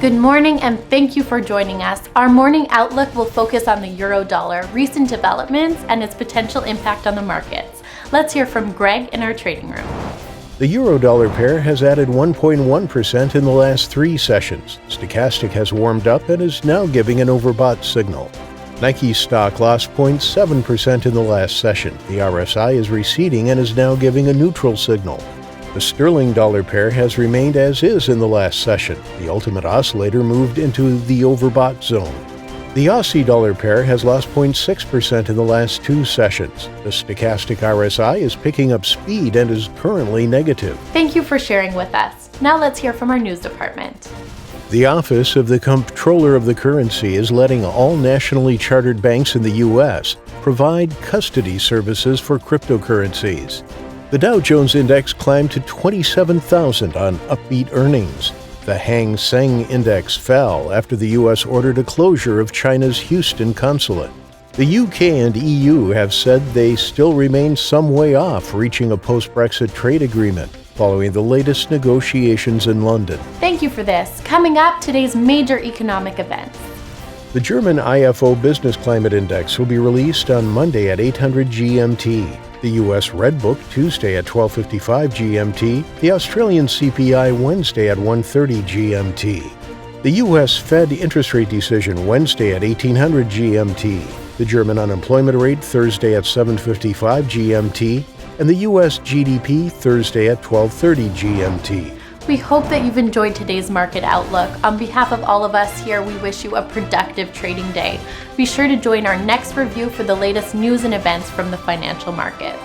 Good morning and thank you for joining us. Our morning outlook will focus on the euro-dollar, recent developments, and its potential impact on the markets. Let's hear from Greg in our trading room. The euro-dollar pair has added 1.1% in the last 3 sessions. Stochastic has warmed up and is now giving an overbought signal. Nike stock lost 0.7% in the last session. The RSI is receding and is now giving a neutral signal. The sterling-dollar pair has remained as is in the last session. The ultimate oscillator moved into the overbought zone. The Aussie-dollar pair has lost 0.6% in the last 2 sessions. The stochastic RSI is picking up speed and is currently negative. Thank you for sharing with us. Now let's hear from our news department. The Office of the Comptroller of the Currency is letting all nationally chartered banks in the U.S. provide custody services for cryptocurrencies. The Dow Jones Index climbed to 27,000 on upbeat earnings. The Hang Seng Index fell after the U.S. ordered a closure of China's Houston consulate. The UK and EU have said they still remain some way off reaching a post-Brexit trade agreement, following the latest negotiations in London. Thank you for this. Coming up, today's major economic events. The German IFO Business Climate Index will be released on Monday at 800 GMT. The U.S. Red Book Tuesday at 12:55 GMT. The Australian CPI Wednesday at 1:30 GMT. The U.S. Fed interest rate decision Wednesday at 1800 GMT. The German unemployment rate Thursday at 7:55 GMT. And the U.S. GDP Thursday at 12:30 GMT. We hope that you've enjoyed today's market outlook. On behalf of all of us here, we wish you a productive trading day. Be sure to join our next review for the latest news and events from the financial markets.